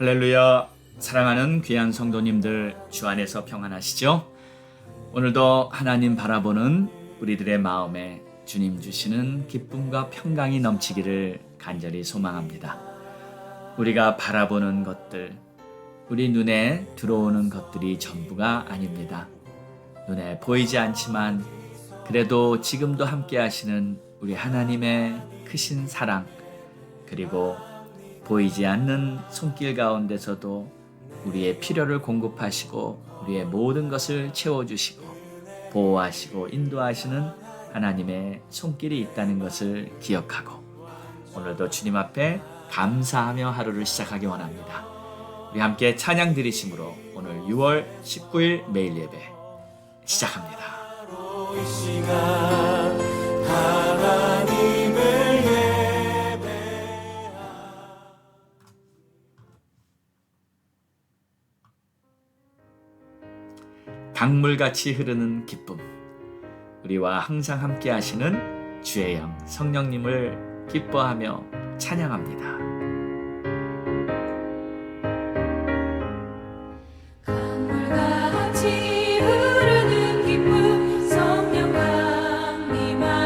할렐루야. 사랑하는 귀한 성도님들, 주 안에서 평안하시죠? 오늘도 하나님 바라보는 우리들의 마음에 주님 주시는 기쁨과 평강이 넘치기를 간절히 소망합니다. 우리가 바라보는 것들, 우리 눈에 들어오는 것들이 전부가 아닙니다. 눈에 보이지 않지만 그래도 지금도 함께 하시는 우리 하나님의 크신 사랑, 그리고 보이지 않는 손길 가운데서도 우리의 필요를 공급하시고 우리의 모든 것을 채워주시고 보호하시고 인도하시는 하나님의 손길이 있다는 것을 기억하고 오늘도 주님 앞에 감사하며 하루를 시작하기 원합니다. 우리 함께 찬양 드리심으로 오늘 6월 19일 매일 예배 시작합니다. 이 시간 하나님을 강물같이 흐르는 기쁨, 우리와 항상 함께 하시는 주의 영 성령님을 기뻐하며 찬양합니다. 강물같이 흐르는 기쁨 성령 강림함이라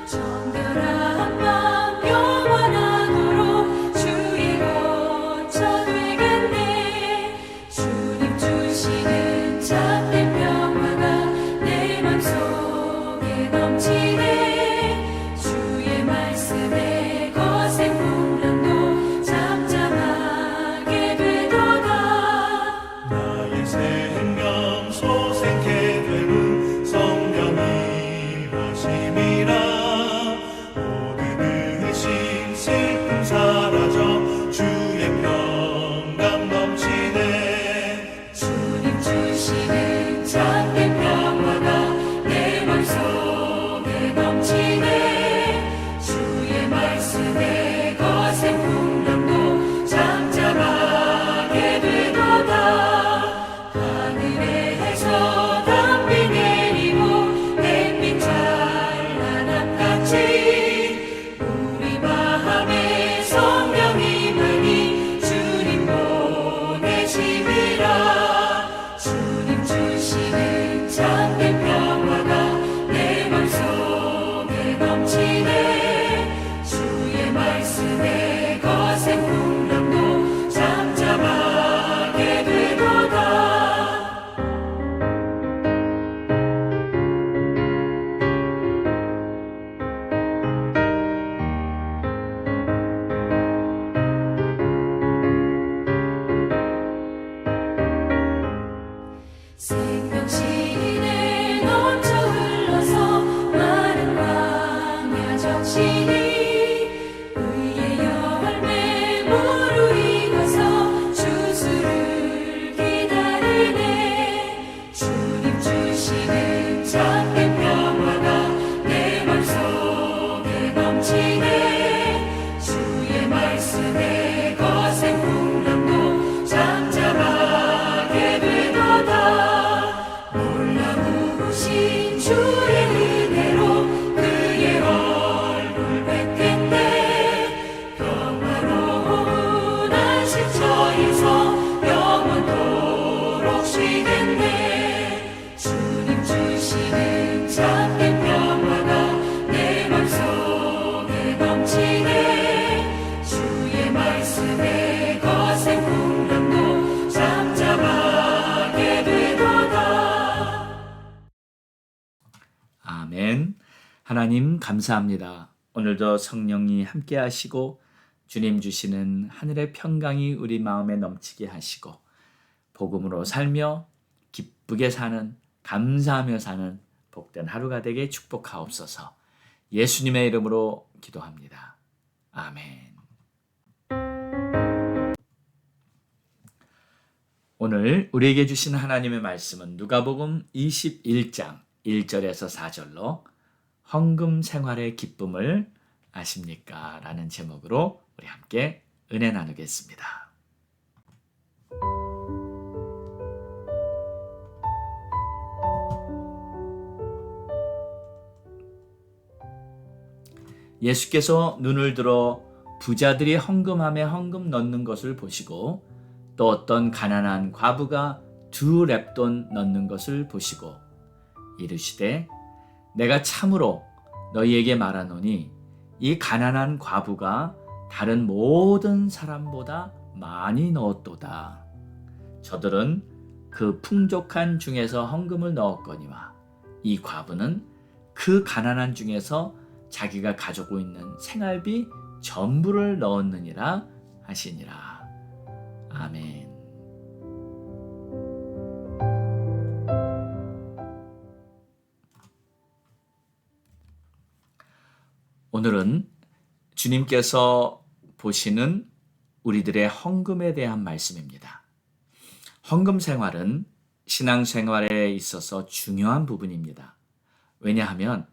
정결한 맘 영원하도록 주의 거처 되겠네. 주님 주시는 참된 평화가 내 맘속에 넘치네. 주의 말씀에 거센 풍랑도 잠잠하게 되도다. 나의 생명 소생케 되는 성령이 하심이라. 모든 의심 슬픔 사라져 주의 평강 넘치네. 주님 주시는 참된 평화가 내 맘속에 넘치네. 주의 말씀에 거센 풍랑도 잠잠하게 되도다. 하늘에서 담비 내리고 햇빛 찬란함같이 우리 마음에 성령이 많이 주님 보내심이라. 주님 주시는 참된 평화가 내 맘속에 넘치네. 주의 말씀에 거센 풍랑도 잠잠하게 되도다. 생명신에 넘쳐 흘러서 마른 광야 적시니 의의 열매 무르익어서 주수를 기다리네. 주님 주시는 참된 평화가 내 맘속에 넘치네. 주의 말씀에 거센 풍랑도 잠잠하게 되도다. 놀라우신 주의 은혜로 그의 얼굴 뵙겠네. 평화로운 안식처에서 영원토록 쉬겠네. 주님 주시는 참된 평화가 내 맘속에 넘치네. 주의 말씀에 거센 풍랑도 잠잠하게 되도다. 아멘. 하나님 감사합니다. 오늘도 성령이 함께 하시고 주님 주시는 하늘의 평강이 우리 마음에 넘치게 하시고 복음으로 살며 기쁘게 사는, 감사하며 사는 복된 하루가 되게 축복하옵소서. 예수님의 이름으로 기도합니다. 아멘. 오늘 우리에게 주신 하나님의 말씀은 누가복음 21장 1절에서 4절로 헌금 생활의 기쁨을 아십니까? 라는 제목으로 우리 함께 은혜 나누겠습니다. 예수께서 눈을 들어 부자들이 헌금함에 헌금 넣는 것을 보시고 또 어떤 가난한 과부가 2렙돈 넣는 것을 보시고 이르시되 내가 참으로 너희에게 말하노니 이 가난한 과부가 다른 모든 사람보다 많이 넣었도다. 저들은 그 풍족한 중에서 헌금을 넣었거니와 이 과부는 그 가난한 중에서 자기가 가지고 있는 생활비 전부를 넣었느니라 하시니라. 아멘. 오늘은 주님께서 보시는 우리들의 헌금에 대한 말씀입니다. 헌금 생활은 신앙생활에 있어서 중요한 부분입니다. 왜냐하면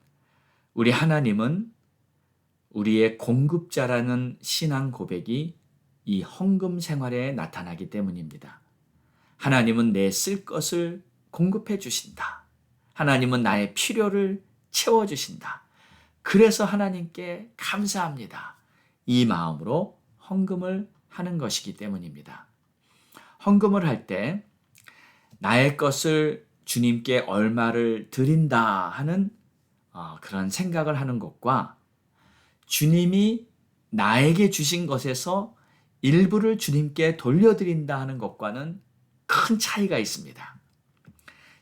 우리 하나님은 우리의 공급자라는 신앙 고백이 이 헌금 생활에 나타나기 때문입니다. 하나님은 내 쓸 것을 공급해 주신다. 하나님은 나의 필요를 채워주신다. 그래서 하나님께 감사합니다. 이 마음으로 헌금을 하는 것이기 때문입니다. 헌금을 할 때 나의 것을 주님께 얼마를 드린다 하는 그런 생각을 하는 것과 주님이 나에게 주신 것에서 일부를 주님께 돌려드린다 하는 것과는 큰 차이가 있습니다.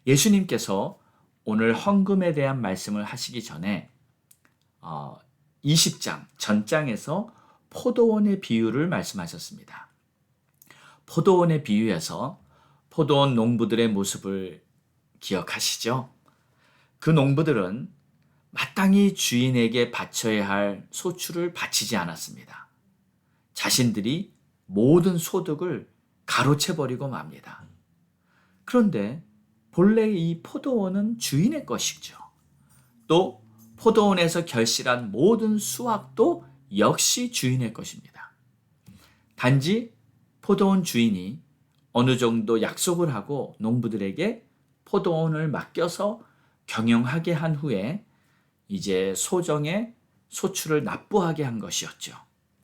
예수님께서 오늘 헌금에 대한 말씀을 하시기 전에 20장 전장에서 포도원의 비유를 말씀하셨습니다. 포도원의 비유에서 포도원 농부들의 모습을 기억하시죠? 그 농부들은 마땅히 주인에게 바쳐야 할 소출을 바치지 않았습니다. 자신들이 모든 소득을 가로채버리고 맙니다. 그런데 본래 이 포도원은 주인의 것이죠. 또 포도원에서 결실한 모든 수확도 역시 주인의 것입니다. 단지 포도원 주인이 어느 정도 약속을 하고 농부들에게 포도원을 맡겨서 경영하게 한 후에 이제 소정의 소출을 납부하게 한 것이었죠.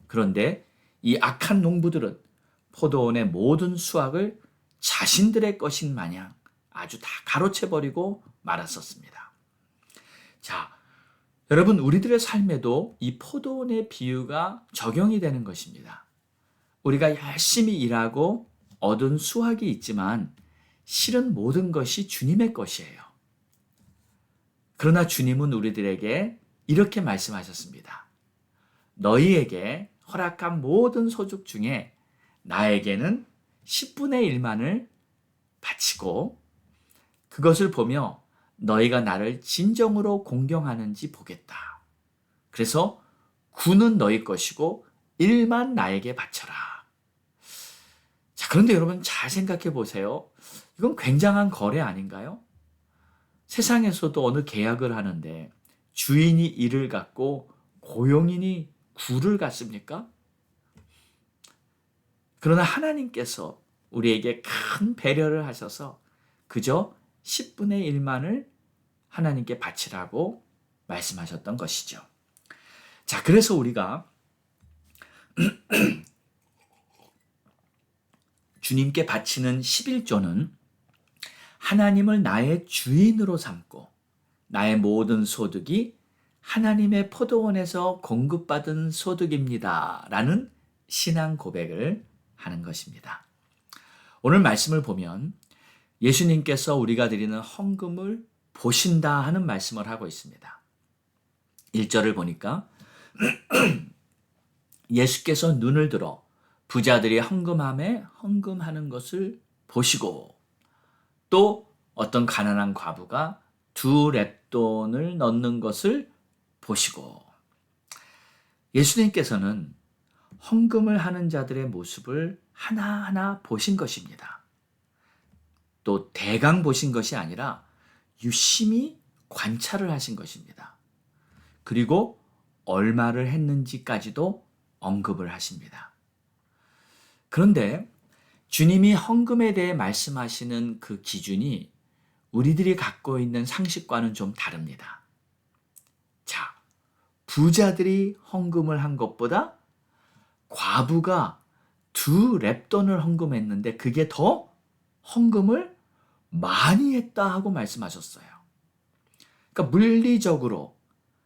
그런데 이 악한 농부들은 포도원의 모든 수확을 자신들의 것인 마냥 아주 다 가로채버리고 말았었습니다. 자, 여러분, 우리들의 삶에도 이 포도원의 비유가 적용이 되는 것입니다. 우리가 열심히 일하고 얻은 수확이 있지만 실은 모든 것이 주님의 것이에요. 그러나 주님은 우리들에게 이렇게 말씀하셨습니다. 너희에게 허락한 모든 소득 중에 나에게는 10분의 1만을 바치고 그것을 보며 너희가 나를 진정으로 공경하는지 보겠다. 그래서 9는 너희 것이고 1만 나에게 바쳐라. 자, 그런데 여러분 잘 생각해 보세요. 이건 굉장한 거래 아닌가요? 세상에서도 어느 계약을 하는데 주인이 1을 갖고 고용인이 9를 갖습니까? 그러나 하나님께서 우리에게 큰 배려를 하셔서 그저 10분의 1만을 하나님께 바치라고 말씀하셨던 것이죠. 자, 그래서 우리가 주님께 바치는 11조는 하나님을 나의 주인으로 삼고 나의 모든 소득이 하나님의 포도원에서 공급받은 소득입니다. 라는 신앙 고백을 하는 것입니다. 오늘 말씀을 보면 예수님께서 우리가 드리는 헌금을 보신다 하는 말씀을 하고 있습니다. 1절을 보니까 예수께서 눈을 들어 부자들이 헌금함에 헌금하는 것을 보시고 또 어떤 가난한 과부가 2렙돈을 넣는 것을 보시고 예수님께서는 헌금을 하는 자들의 모습을 하나하나 보신 것입니다. 또 대강 보신 것이 아니라 유심히 관찰을 하신 것입니다. 그리고 얼마를 했는지까지도 언급을 하십니다. 그런데 주님이 헌금에 대해 말씀하시는 그 기준이 우리들이 갖고 있는 상식과는 좀 다릅니다. 자, 부자들이 헌금을 한 것보다 과부가 2렙돈을 헌금했는데 그게 더 헌금을 많이 했다 하고 말씀하셨어요. 그러니까 물리적으로,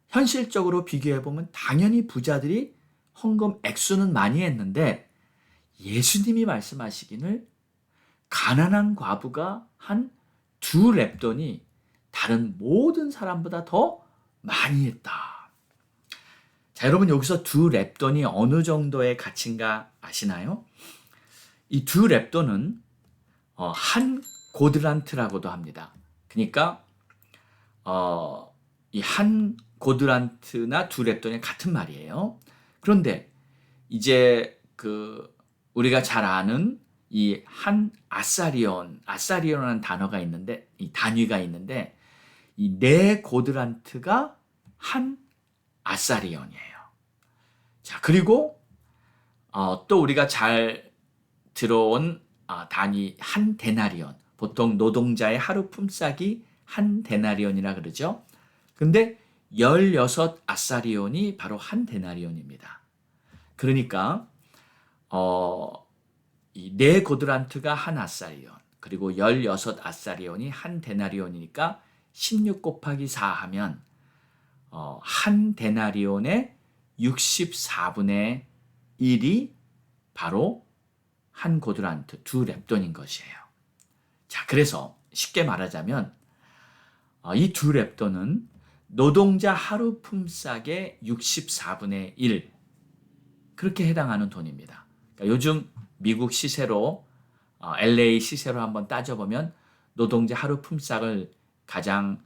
현실적으로 비교해보면 당연히 부자들이 헌금 액수는 많이 했는데 예수님이 말씀하시기를 가난한 과부가 한 2렙돈이 다른 모든 사람보다 더 많이 했다. 자, 여러분 여기서 2렙돈이 어느 정도의 가치인가 아시나요? 이 2렙돈은 한 고드란트라고도 합니다. 그러니까 이 한 고드란트나 2렙돈이 같은 말이에요. 그런데 이제 우리가 잘 아는 이 한 아사리온이라는 단어가 있는데, 이 단위가 있는데, 이 4고드란트가 한 아사리온이에요. 자, 그리고 또 우리가 잘 들어온 단위 한 데나리온, 보통 노동자의 하루 품삯이 한 데나리온이라 그러죠. 근데 16아사리온이 바로 한 데나리온입니다. 그러니까 이 4고드란트가 한 아사리온, 그리고 16아사리온이 한 데나리온이니까 16 곱하기 4 하면 한 데나리온의 64분의 1이 바로 한 고드란트 2렙돈인 것이에요. 자, 그래서 쉽게 말하자면 이 2렙돈은 노동자 하루 품삯의 64분의 1, 그렇게 해당하는 돈입니다. 그러니까 요즘 미국 시세로 LA 시세로 한번 따져보면 노동자 하루 품삯을 가장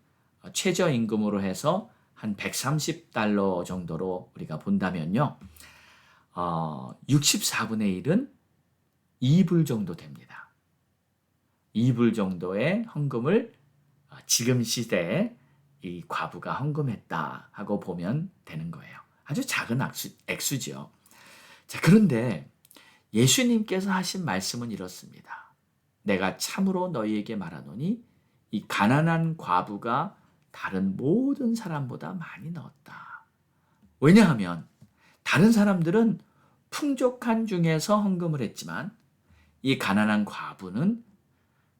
최저임금으로 해서 한 $130 정도로 우리가 본다면요. 64분의 1은 2불 정도 됩니다. 2불 정도의 헌금을 지금 시대에 이 과부가 헌금했다 하고 보면 되는 거예요. 아주 작은 액수죠. 자, 그런데 예수님께서 하신 말씀은 이렇습니다. 내가 참으로 너희에게 말하노니 이 가난한 과부가 다른 모든 사람보다 많이 넣었다. 왜냐하면 다른 사람들은 풍족한 중에서 헌금을 했지만 이 가난한 과부는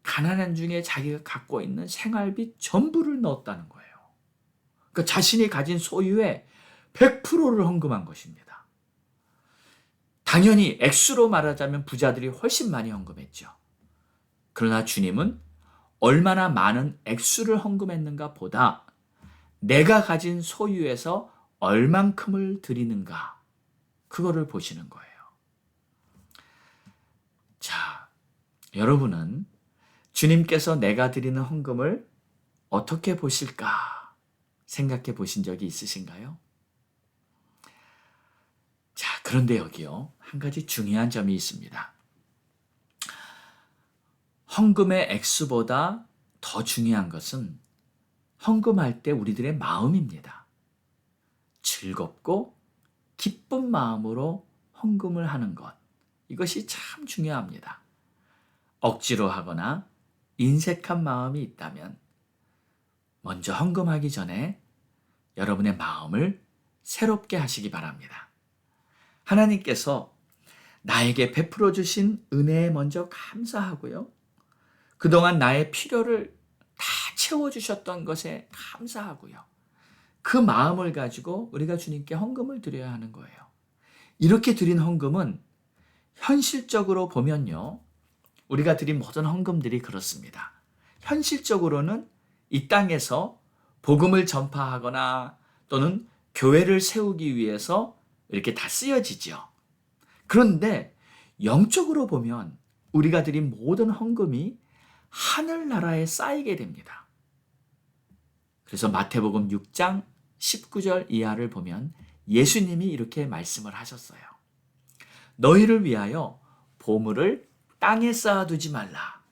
가난한 중에 자기가 갖고 있는 생활비 전부를 넣었다는 거예요. 그러니까 자신이 가진 소유의 100%를 헌금한 것입니다. 당연히 액수로 말하자면 부자들이 훨씬 많이 헌금했죠. 그러나 주님은 얼마나 많은 액수를 헌금했는가 보다 내가 가진 소유에서 얼만큼을 드리는가, 그거를 보시는 거예요. 자, 여러분은 주님께서 내가 드리는 헌금을 어떻게 보실까 생각해 보신 적이 있으신가요? 자, 그런데 여기요, 한 가지 중요한 점이 있습니다. 헌금의 액수보다 더 중요한 것은 헌금할 때 우리들의 마음입니다. 즐겁고 기쁜 마음으로 헌금을 하는 것, 이것이 참 중요합니다. 억지로 하거나 인색한 마음이 있다면 먼저 헌금하기 전에 여러분의 마음을 새롭게 하시기 바랍니다. 하나님께서 나에게 베풀어 주신 은혜에 먼저 감사하고요. 그동안 나의 필요를 다 채워주셨던 것에 감사하고요. 그 마음을 가지고 우리가 주님께 헌금을 드려야 하는 거예요. 이렇게 드린 헌금은 현실적으로 보면요, 우리가 드린 모든 헌금들이 그렇습니다. 현실적으로는 이 땅에서 복음을 전파하거나 또는 교회를 세우기 위해서 이렇게 다 쓰여지죠. 그런데 영적으로 보면 우리가 드린 모든 헌금이 하늘나라에 쌓이게 됩니다. 그래서 마태복음 6장 19절 이하를 보면 예수님이 이렇게 말씀을 하셨어요. 너희를 위하여 보물을 땅에 쌓아두지 말라.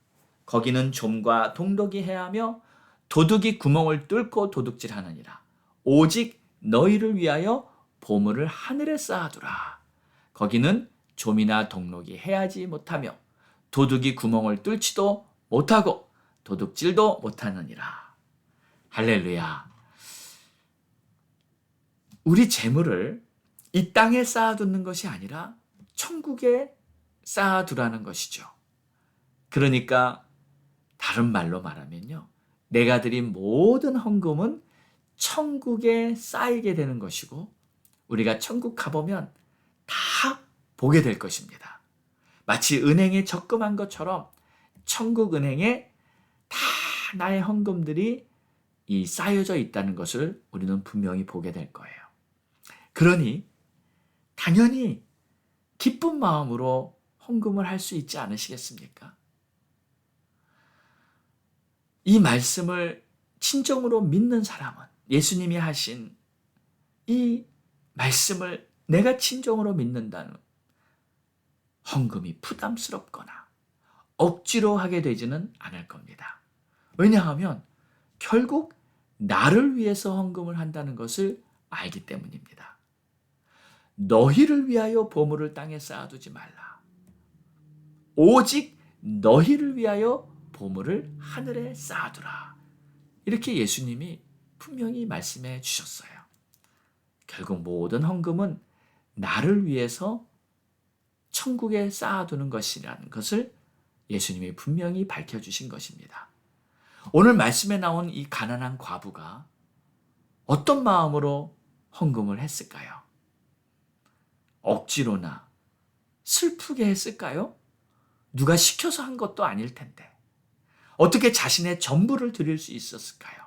거기는 좀과 동독이 해하며 도둑이 구멍을 뚫고 도둑질하느니라. 오직 너희를 위하여 보물을 하늘에 쌓아두라. 거기는 좀이나 동록이 해하지 못하며 도둑이 구멍을 뚫지도 못하고 도둑질도 못하느니라. 할렐루야. 우리 재물을 이 땅에 쌓아두는 것이 아니라 천국에 쌓아두라는 것이죠. 그러니까 다른 말로 말하면요, 내가 드린 모든 헌금은 천국에 쌓이게 되는 것이고 우리가 천국 가보면 다 보게 될 것입니다. 마치 은행에 적금한 것처럼 천국 은행에 다 나의 헌금들이 쌓여져 있다는 것을 우리는 분명히 보게 될 거예요. 그러니 당연히 기쁜 마음으로 헌금을 할 수 있지 않으시겠습니까? 이 말씀을 진정으로 믿는 사람은, 예수님이 하신 이 말씀을 내가 진정으로 믿는다는, 헌금이 부담스럽거나 억지로 하게 되지는 않을 겁니다. 왜냐하면 결국 나를 위해서 헌금을 한다는 것을 알기 때문입니다. 너희를 위하여 보물을 땅에 쌓아두지 말라. 오직 너희를 위하여 보물을 하늘에 쌓아두라. 이렇게 예수님이 분명히 말씀해 주셨어요. 결국 모든 헌금은 나를 위해서 천국에 쌓아두는 것이라는 것을 예수님이 분명히 밝혀주신 것입니다. 오늘 말씀에 나온 이 가난한 과부가 어떤 마음으로 헌금을 했을까요? 억지로나 슬프게 했을까요? 누가 시켜서 한 것도 아닐 텐데 어떻게 자신의 전부를 드릴 수 있었을까요?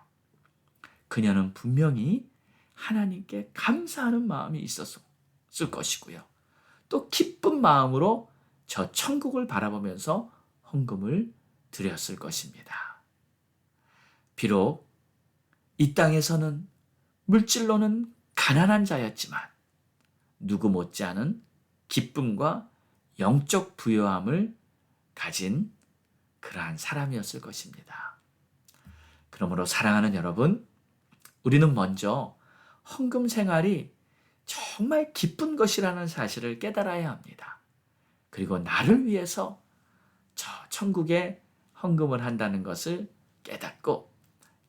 그녀는 분명히 하나님께 감사하는 마음이 있었을 것이고요. 또 기쁜 마음으로 저 천국을 바라보면서 헌금을 드렸을 것입니다. 비록 이 땅에서는 물질로는 가난한 자였지만 누구 못지않은 기쁨과 영적 부요함을 가진 그러한 사람이었을 것입니다. 그러므로 사랑하는 여러분, 우리는 먼저 헌금 생활이 정말 기쁜 것이라는 사실을 깨달아야 합니다. 그리고 나를 위해서 저 천국에 헌금을 한다는 것을 깨닫고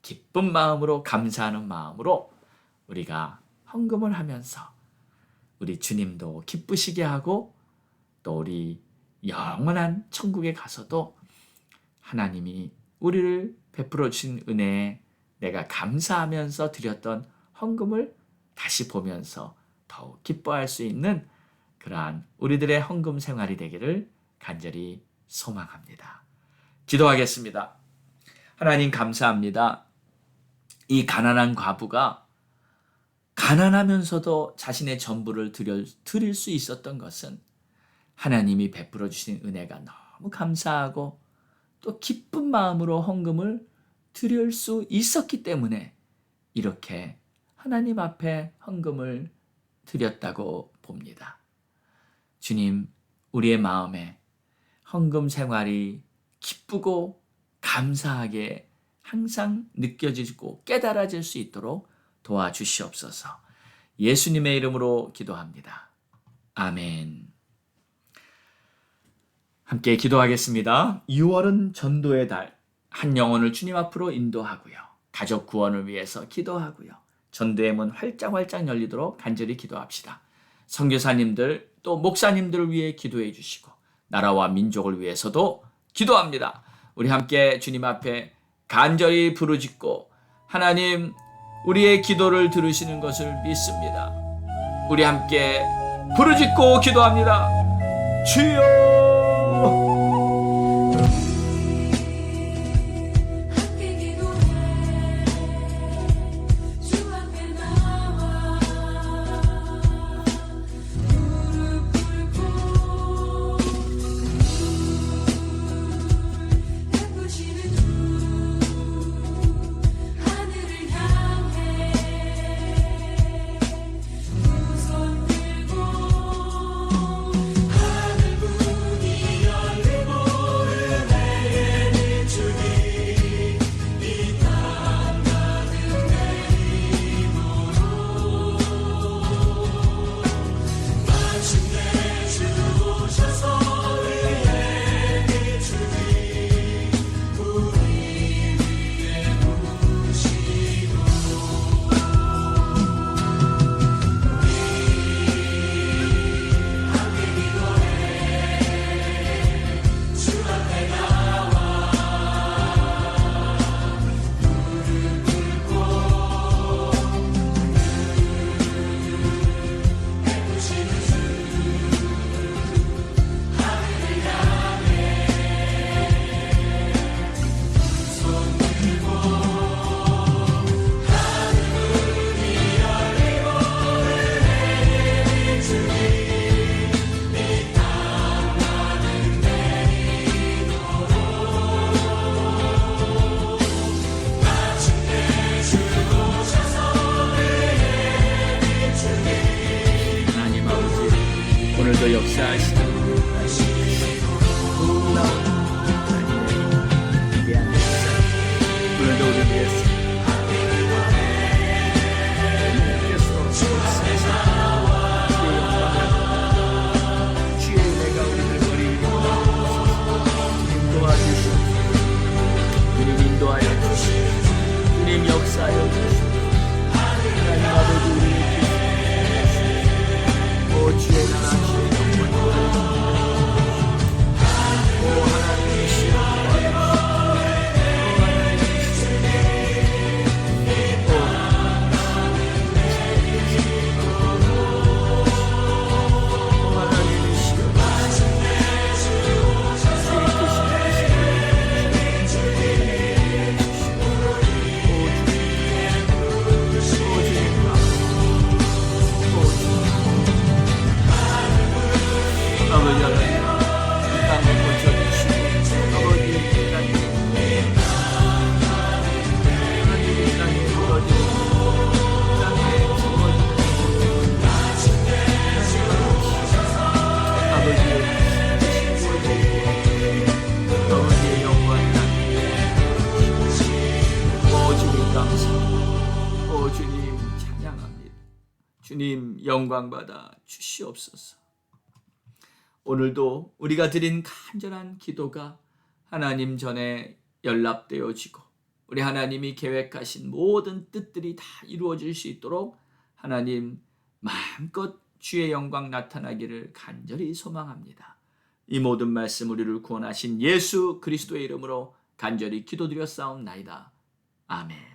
기쁜 마음으로, 감사하는 마음으로 우리가 헌금을 하면서 우리 주님도 기쁘시게 하고 또 우리 영원한 천국에 가서도 하나님이 우리를 베풀어 주신 은혜에 내가 감사하면서 드렸던 헌금을 다시 보면서 더욱 기뻐할 수 있는 그러한 우리들의 헌금 생활이 되기를 간절히 소망합니다. 기도하겠습니다. 하나님 감사합니다. 이 가난한 과부가 가난하면서도 자신의 전부를 드릴 수 있었던 것은 하나님이 베풀어 주신 은혜가 너무 감사하고 또 기쁜 마음으로 헌금을 드릴 수 있었기 때문에 이렇게 하나님 앞에 헌금을 드렸다고 봅니다. 주님, 우리의 마음에 헌금 생활이 기쁘고 감사하게 항상 느껴지고 깨달아질 수 있도록 도와주시옵소서. 예수님의 이름으로 기도합니다. 아멘. 함께 기도하겠습니다. 6월은 전도의 달, 한 영혼을 주님 앞으로 인도하고요. 가족 구원을 위해서 기도하고요. 전도의 문 활짝활짝 열리도록 간절히 기도합시다. 선교사님들 또 목사님들을 위해 기도해 주시고 나라와 민족을 위해서도 기도합니다. 우리 함께 주님 앞에 간절히 부르짖고 하나님 우리의 기도를 들으시는 것을 믿습니다. 우리 함께 부르짖고 기도합니다. 주여! 함께 기도해 주 앞에 나와 무릎 꿇고 베푸시는 주 하늘을 향해 두 손 들고 하늘 역사하시는 놀라운 하나님의 위대한 역사 오늘도 우리 위해서 주의 은혜가 우리를 머리 위에 도와주시옵소서. 주님 인도하여 주시옵소서. 주님 역사하여 주시옵소서. 하나님 아버지 우리의 오 주의 나라 주의 영광 오 하나님이시여 아버지 하나님, 이 땅을 고쳐주시고 아버지 이 땅에 하나님 이 땅에 무너지고 이 땅에 죽어지는 아버지의 영광이 오 주님 감사 오 주님 찬양합니다. 주님 영광받아 주시옵소서. 오늘도 우리가 드린 간절한 기도가 하나님 전에 연락되어지고 우리 하나님이 계획하신 모든 뜻들이 다 이루어질 수 있도록 하나님 마음껏 주의 영광 나타나기를 간절히 소망합니다. 이 모든 말씀 우리를 구원하신 예수 그리스도의 이름으로 간절히 기도드렸사옵나이다. 아멘.